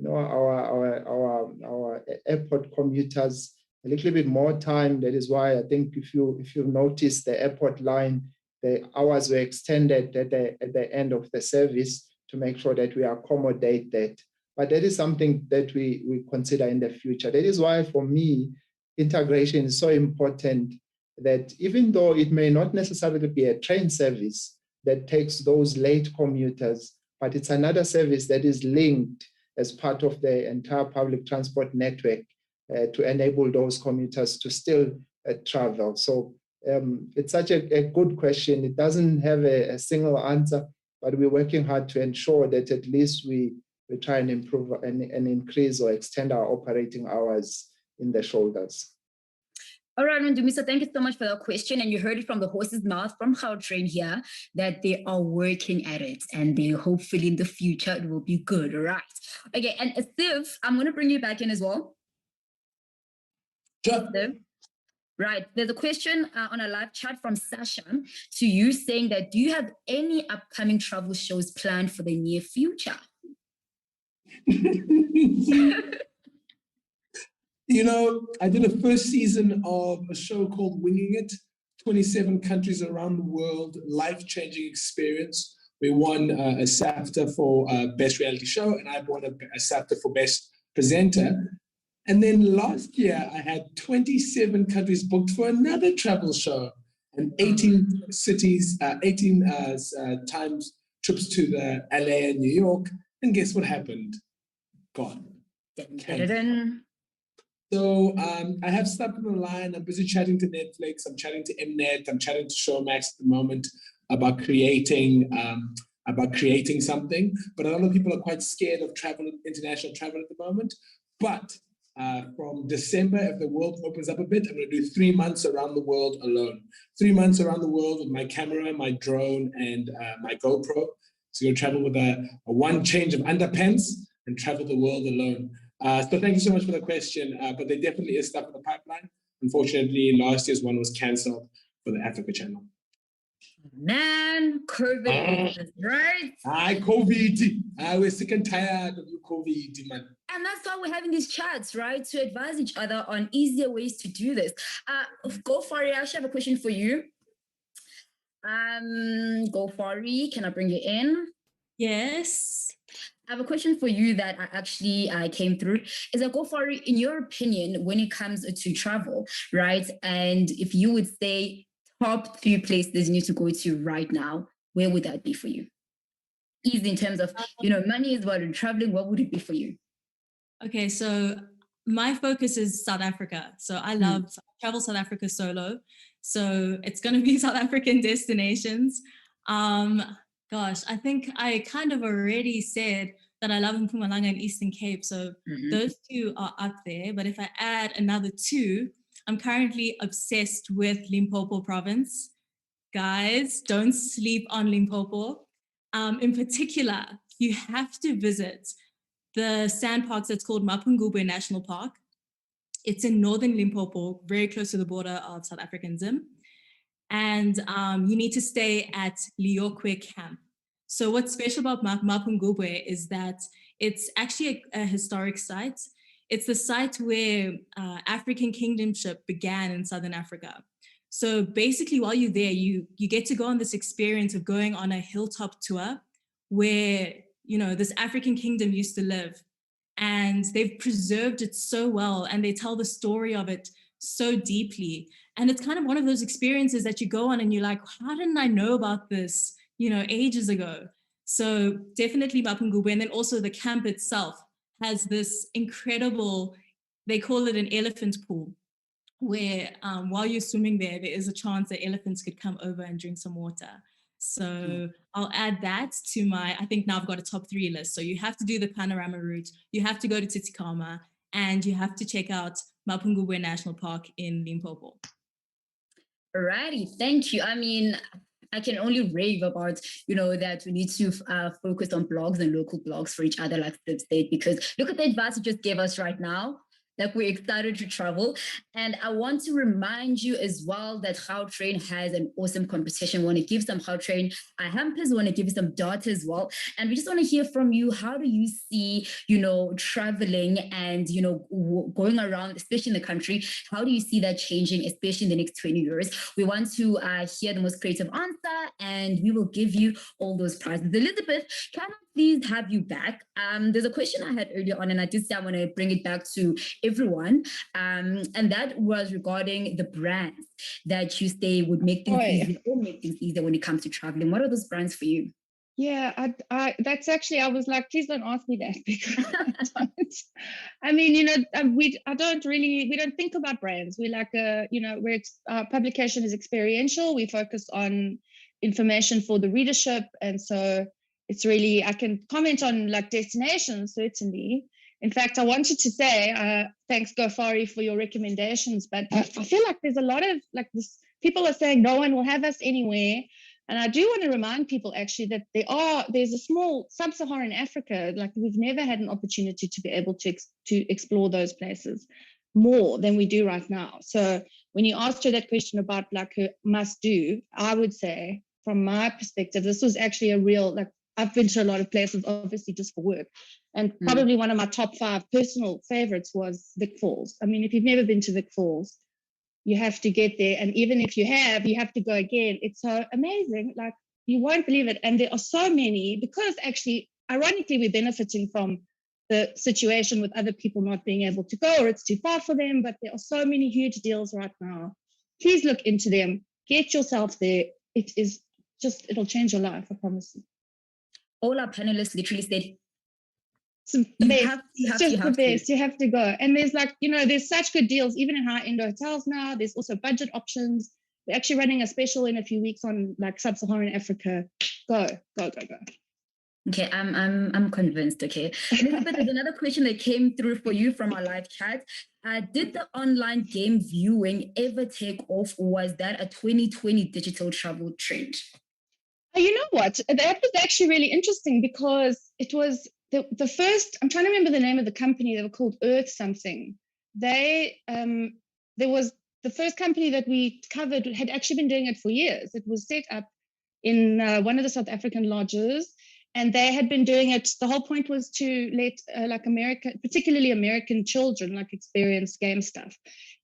our airport commuters a little bit more time. That is why I think if you notice the airport line, the hours were extended at the end of the service to make sure that we accommodate that. But that is something that we consider in the future. That is why, for me, integration is so important, that even though it may not necessarily be a train service that takes those late commuters, but it's another service that is linked as part of the entire public transport network to enable those commuters to still travel. So it's such a good question. It doesn't have a single answer, but we're working hard to ensure that at least we try and improve and increase or extend our operating hours in the shoulders. All right, Ndumisa, thank you so much for that question. And you heard it from the horse's mouth from Gautrain here that they are working at it, and they hopefully in the future it will be good. All right. Okay, and Steve, I'm going to bring you back in as well. Sure. Steve? Right. There's a question on a live chat from Sasha to you saying that, do you have any upcoming travel shows planned for the near future? I did a first season of a show called Winging It, 27 countries around the world, life-changing experience. We won a SAFTA for Best Reality Show, and I won a SAFTA for Best Presenter. And then last year, I had 27 countries booked for another travel show and 18 cities, 18 times trips to the LA and New York. And guess what happened? Gone. So I have stuff on the line. I'm busy chatting to Netflix. I'm chatting to Mnet. I'm chatting to Showmax at the moment about creating something. But a lot of people are quite scared of travel, international travel at the moment. But from December, if the world opens up a bit, I'm going to do 3 months around the world alone. 3 months around the world with my camera, my drone, and my GoPro. So you'll travel with a one change of underpants and travel the world alone. So thank you so much for the question. But there definitely is stuff in the pipeline. Unfortunately, last year's one was cancelled for the Africa channel. Man, COVID, right? COVID. We're sick and tired of you, COVID, man. And that's why we're having these chats, right? To advise each other on easier ways to do this. Go for it. I actually have a question for you. Go for it. Can I bring you in? Yes. I have a question for you that I came through. Is that, go for it, in your opinion, when it comes to travel, right? And if you would say top 3 places you need to go to right now, where would that be for you? Easy in terms of, money is about traveling. What would it be for you? Okay, so my focus is South Africa. So I travel South Africa solo. So it's going to be South African destinations. Gosh, I think I kind of already said that I love Mpumalanga and Eastern Cape. So those 2 are up there. But if I add another 2, I'm currently obsessed with Limpopo province. Guys, don't sleep on Limpopo. In particular, you have to visit the sand parks that's called Mapungubwe National Park. It's in northern Limpopo, very close to the border of South Africa and Zim. And you need to stay at Liokwe Camp. So what's special about Mapungubwe is that it's actually a historic site. It's the site where African kingdomship began in Southern Africa. So basically, while you're there, you get to go on this experience of going on a hilltop tour where, this African kingdom used to live. and they've preserved it so well, and they tell the story of it so deeply. And it's kind of one of those experiences that you go on and you're like, how didn't I know about this, ages ago? So definitely Mapungubwe. And then also the camp itself has this incredible, they call it an elephant pool, where while you're swimming there is a chance that elephants could come over and drink some water. So I'll add that to I think now I've got a top 3 list. So you have to do the panorama route, you have to go to Tsitsikamma, and you have to check out Mapungubwe National Park in Limpopo. Alrighty, thank you. I mean, I can only rave about, that we need to focus on blogs and local blogs for each other, like Flip State, because look at the advice you just gave us right now. Like, we're excited to travel. And I want to remind you as well that Gautrain has an awesome competition. We want to give some Gautrain hampers. We want to give you some data as well. And we just want to hear from you. How do you see, traveling and, going around, especially in the country? How do you see that changing, especially in the next 20 years? We want to hear the most creative answer, and we will give you all those prizes. Elizabeth, can I please have you back? There's a question I had earlier on, and I did say I want to bring it back to everyone, and that was regarding the brands that you say would make things easier or make things easier when it comes to traveling. What are those brands for you? Yeah, that's actually, I was like, please don't ask me that, because I mean, we don't think about brands. We like, our publication is experiential. We focus on information for the readership. And so it's really, I can comment on like destinations, certainly. In fact, I wanted to say, thanks Gofari for your recommendations, but I feel like there's a lot of like this, people are saying no one will have us anywhere. And I do want to remind people actually that there's a small sub-Saharan Africa, like we've never had an opportunity to be able to explore those places more than we do right now. So when you asked her that question about like a must do, I would say from my perspective, this was actually a real, like I've been to a lot of places, obviously just for work. And probably one of my top 5 personal favorites was Vic Falls. I mean, if you've never been to Vic Falls, you have to get there. And even if you have to go again. It's so amazing. Like, you won't believe it. And there are so many, because actually, ironically, we're benefiting from the situation with other people not being able to go, or it's too far for them. But there are so many huge deals right now. Please look into them. Get yourself there. It'll change your life, I promise you. All our panelists literally said, you have to go. And there's like, there's such good deals, even in high-end hotels now. There's also budget options. We're actually running a special in a few weeks on like sub-Saharan Africa. Go. Okay, I'm convinced. Okay, Elizabeth, there's another question that came through for you from our live chat. Did the online game viewing ever take off, or was that a 2020 digital travel trend? You know what? That was actually really interesting, because it was the first, I'm trying to remember the name of the company. They were called Earth something. There was the first company that we covered had actually been doing it for years. It was set up in one of the South African lodges, and they had been doing it. The whole point was to let particularly American children, like experience game stuff.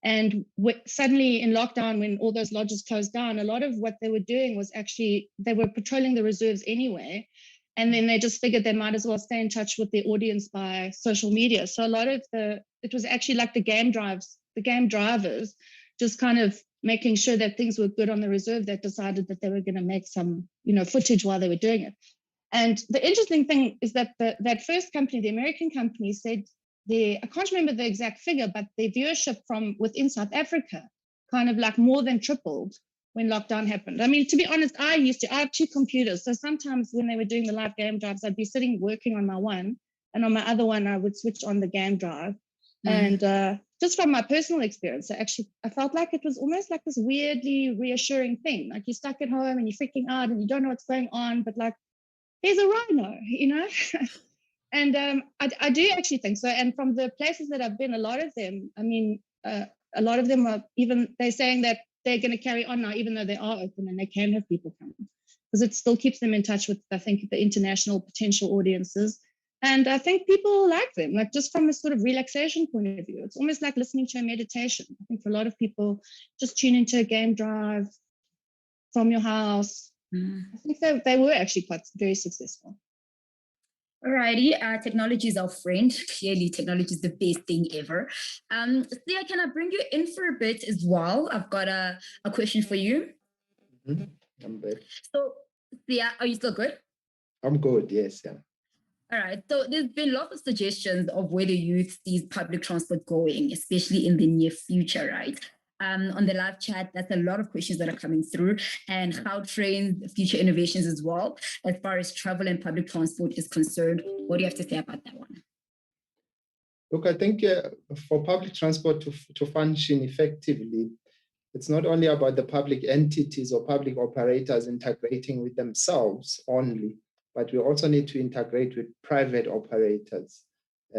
And suddenly in lockdown, when all those lodges closed down, a lot of what they were doing was actually, they were patrolling the reserves anyway. And then they just figured they might as well stay in touch with their audience by social media. So a lot of it was actually like the game drivers, just kind of making sure that things were good on the reserve, that decided that they were going to make some, footage while they were doing it. And the interesting thing is that that first company, the American company, said I can't remember the exact figure, but their viewership from within South Africa kind of like more than tripled when lockdown happened. I mean, to be honest, I have 2 computers. So sometimes when they were doing the live game drives, I'd be sitting working on my one, and on my other one, I would switch on the game drive. And just from my personal experience, I felt like it was almost like this weirdly reassuring thing. Like, you're stuck at home and you're freaking out and you don't know what's going on, but like, there's a rhino, And I do actually think so. And from the places that I've been, a lot of them, I mean, a lot of them are they're saying that they're going to carry on now, even though they are open and they can have people come, because it still keeps them in touch with, I think, the international potential audiences. And I think people like them, like just from a sort of relaxation point of view. It's almost like listening to a meditation. I think for a lot of people, just tune into a game drive from your house. I think they were actually very successful. Alrighty, technology is our friend. Clearly, technology is the best thing ever. Thea, can I bring you in for a bit as well? I've got a question for you. Mm-hmm. I'm back. So, Thea, are you still good? I'm good, yes. Yeah. All right. So there's been lots of suggestions of where the youth sees public transport going, especially in the near future, right? On the live chat, that's a lot of questions that are coming through, and Gautrain's future innovations as well, as far as travel and public transport is concerned. What do you have to say about that one? Look, I think for public transport to function effectively, it's not only about the public entities or public operators integrating with themselves only, but we also need to integrate with private operators.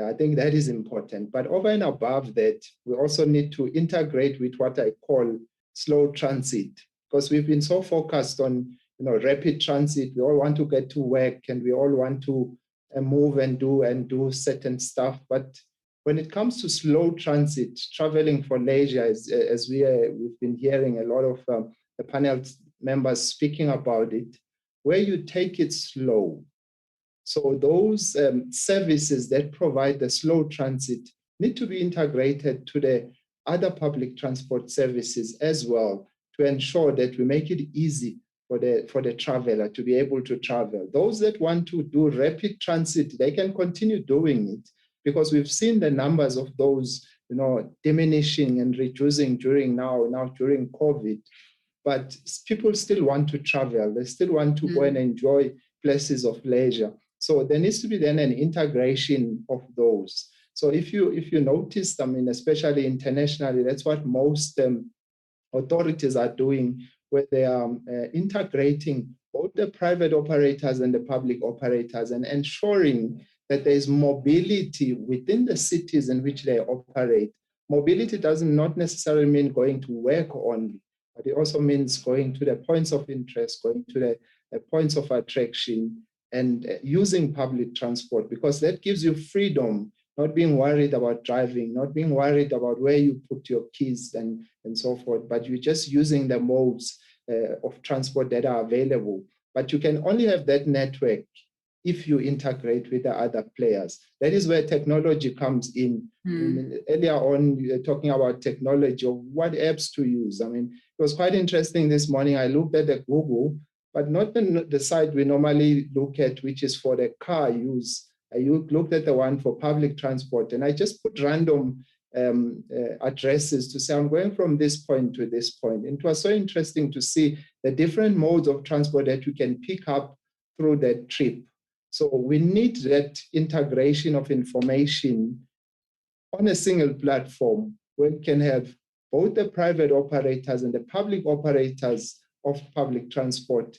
I think that is important. But over and above that, we also need to integrate with what I call slow transit, because we've been so focused on rapid transit. We all want to get to work and we all want to move and do certain stuff. But when it comes to slow transit, traveling for leisure, as we've been hearing a lot of the panel members speaking about it, where you take it slow. So those services that provide the slow transit need to be integrated to the other public transport services as well, to ensure that we make it easy for the traveler to be able to travel. Those that want to do rapid transit, they can continue doing it, because we've seen the numbers of those diminishing and reducing during COVID. But people still want to travel. They still want to go and enjoy places of leisure. So there needs to be then an integration of those. So if you notice, especially internationally, that's what most authorities are doing, where they are integrating both the private operators and the public operators and ensuring that there is mobility within the cities in which they operate. Mobility does not necessarily mean going to work only, but it also means going to the points of interest, going to the points of attraction, and using public transport, because that gives you freedom, not being worried about driving, not being worried about where you put your keys and so forth, but you're just using the modes of transport that are available. But you can only have that network if you integrate with the other players. That is where technology comes in. Earlier on, you were talking about technology, of what apps to use. It was quite interesting this morning. I looked at the Google, but not the site we normally look at, which is for the car use. I looked at the one for public transport, and I just put random addresses to say, I'm going from this point to this point. And it was so interesting to see the different modes of transport that you can pick up through that trip. So we need that integration of information on a single platform, where we can have both the private operators and the public operators of public transport,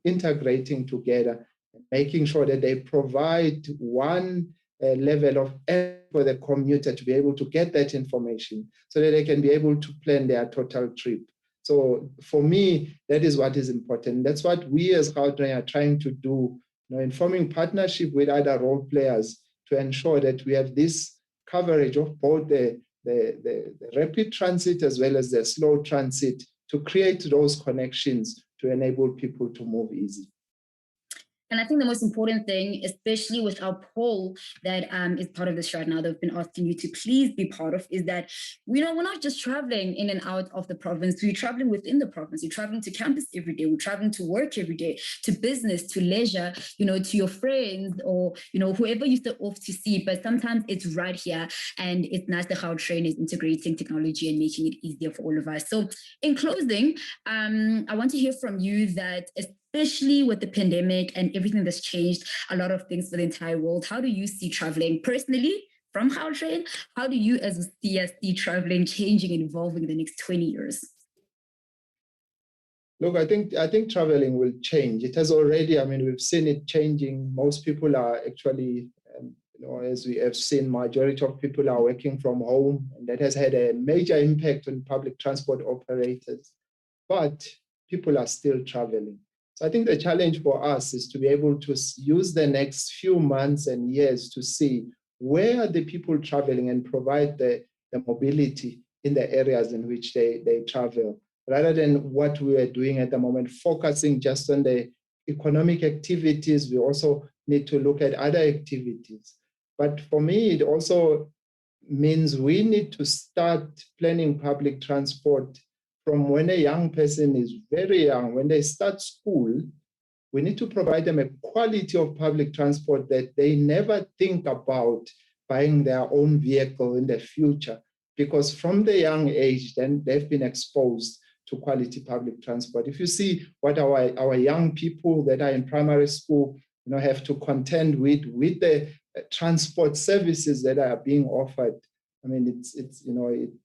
integrating together, making sure that they provide one level of effort for the commuter to be able to get that information, so that they can be able to plan their total trip. So for me, that is what is important. That's what we as Gautrain are trying to do, in forming partnership with other role players, to ensure that we have this coverage of both the rapid transit as well as the slow transit, to create those connections to enable people to move easy. And I think the most important thing, especially with our poll that is part of this right now, that we've been asking you to please be part of, is that we're not just traveling in and out of the province. We're traveling within the province. You're traveling to campus every day. We're traveling to work every day, to business, to leisure, to your friends, or whoever you start off to see. But sometimes it's right here, and it's nice that Gautrain is integrating technology and making it easier for all of us. So in closing, I want to hear from you that, especially with the pandemic and everything that's changed a lot of things for the entire world, how do you see traveling personally from Gautrain? How do you as a CSC traveling changing and evolving in the next 20 years? Look, I think traveling will change. It has already. We've seen it changing. Most people are actually, as we have seen, majority of people are working from home, and that has had a major impact on public transport operators. But people are still traveling. So I think the challenge for us is to be able to use the next few months and years to see where are the people traveling and provide the mobility in the areas in which they travel, rather than what we are doing at the moment, focusing just on the economic activities. We also need to look at other activities. But for me, it also means we need to start planning public transport from when a young person is very young. When they start school, we need to provide them a quality of public transport that they never think about buying their own vehicle in the future, because from the young age, then they've been exposed to quality public transport. If you see what our young people that are in primary school, have to contend with the transport services that are being offered, I mean,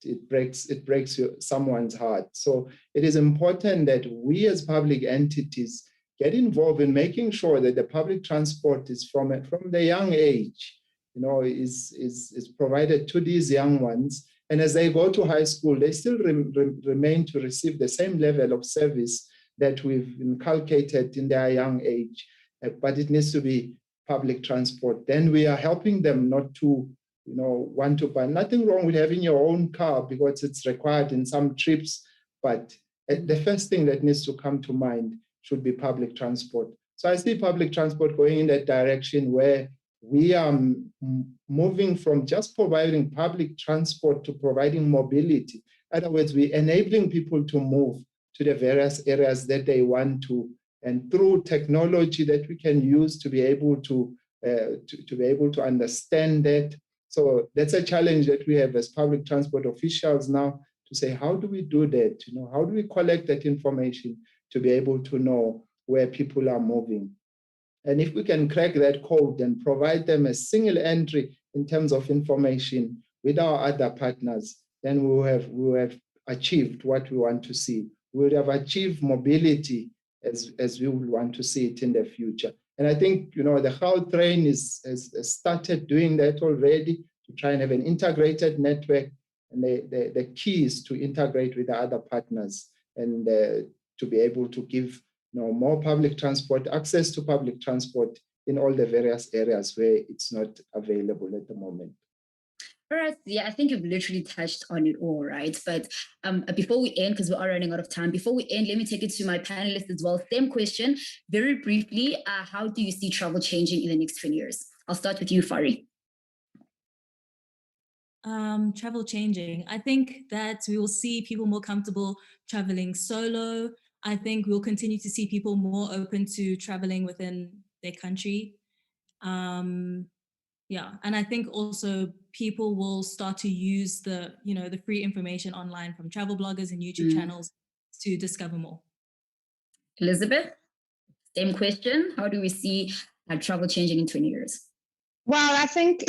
it breaks someone's heart. So it is important that we as public entities get involved in making sure that the public transport is from the young age, is provided to these young ones. And as they go to high school, they still remain to receive the same level of service that we've inculcated in their young age. But it needs to be public transport. Then we are helping them not to, want to buy. Nothing wrong with having your own car because it's required in some trips. But the first thing that needs to come to mind should be public transport. So I see public transport going in that direction where we are moving from just providing public transport to providing mobility. In other words, we're enabling people to move to the various areas that they want to, and through technology that we can use to be able to understand that. So that's a challenge that we have as public transport officials now, to say, how do we do that? How do we collect that information to be able to know where people are moving? And if we can crack that code and provide them a single entry in terms of information with our other partners, then we will have achieved what we want to see. We would have achieved mobility as we would want to see it in the future. And I think, the Gautrain has started doing that already, to try and have an integrated network. And the key is to integrate with the other partners and to be able to give more public transport, access to public transport in all the various areas where it's not available at the moment. All right. Yeah, I think you've literally touched on it all, right? But before we end, because we are running out of time, before we end, let me take it to my panelists as well. Same question, very briefly. How do you see travel changing in the next 20 years? I'll start with you, Fari. Travel changing. I think that we will see people more comfortable traveling solo. I think we'll continue to see people more open to traveling within their country. Yeah, and I think also people will start to use the free information online from travel bloggers and YouTube channels to discover more. Elizabeth, same question. How do we see travel changing in 20 years? Well, I think,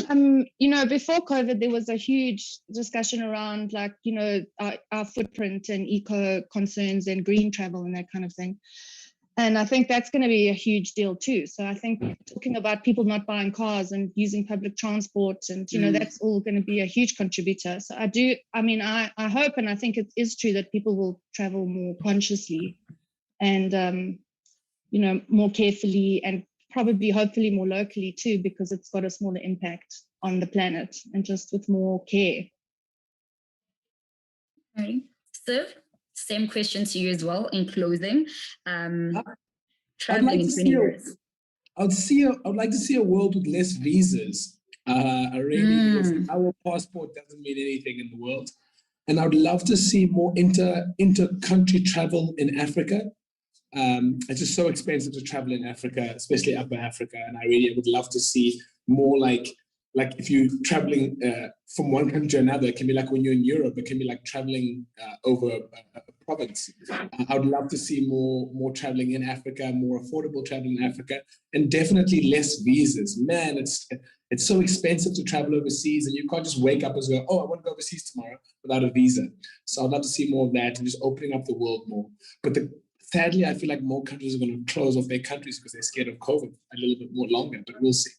before COVID, there was a huge discussion around our footprint and eco concerns and green travel and that kind of thing. And I think that's going to be a huge deal too. So I think talking about people not buying cars and using public transport and, that's all going to be a huge contributor. So I hope, and I think it is true, that people will travel more consciously and, more carefully, and probably, hopefully more locally too, because it's got a smaller impact on the planet and just with more care. All right. So, same question to you as well in closing. Traveling in 20 years. I'd like to see a world with less visas. Our passport doesn't mean anything in the world. And I would love to see more inter-country travel in Africa. It's just so expensive to travel in Africa, especially Upper Africa. And I really would love to see more like if you're traveling from one country to another, it can be like when you're in Europe, it can be like traveling over a province. I would love to see more traveling in Africa, more affordable traveling in Africa, and definitely less visas. Man, it's so expensive to travel overseas, and you can't just wake up and go, oh, I want to go overseas tomorrow without a visa. So I'd love to see more of that and just opening up the world more. But sadly, I feel like more countries are going to close off their countries because they're scared of COVID a little bit more longer, but we'll see.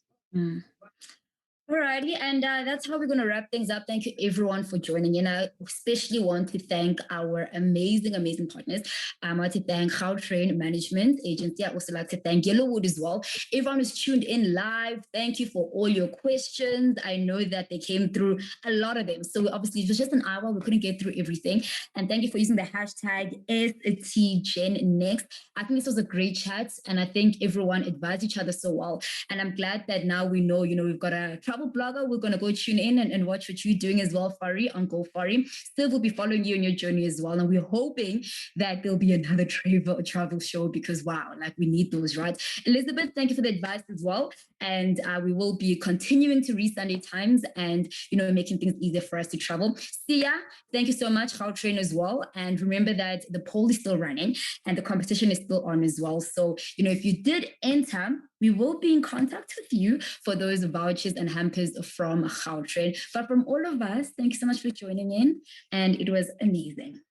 Alrighty, and that's how we're going to wrap things up. Thank you, everyone, for joining in. I especially want to thank our amazing, amazing partners. I want to thank Gautrain Management Agency. I also like to thank Yellowwood as well. Everyone who's tuned in live, thank you for all your questions. I know that they came through, a lot of them. So obviously, it was just an hour. We couldn't get through everything. And thank you for using the hashtag #STGenNext. I think this was a great chat, and I think everyone advised each other so well. And I'm glad that now we know, we've got a travel blogger. We're going to go tune in and watch what you're doing as well, Fari, Uncle Fari. Still, we'll be following you on your journey as well. And we're hoping that there'll be another travel show because, wow, like we need those, right? Elizabeth, thank you for the advice as well. And we will be continuing to read Sunday Times and, making things easier for us to travel. Sia, thank you so much, Gautrain as well. And remember that the poll is still running and the competition is still on as well. So, if you did enter, we will be in contact with you for those vouchers and hampers from Gautrain. But from all of us, thank you so much for joining in. And it was amazing.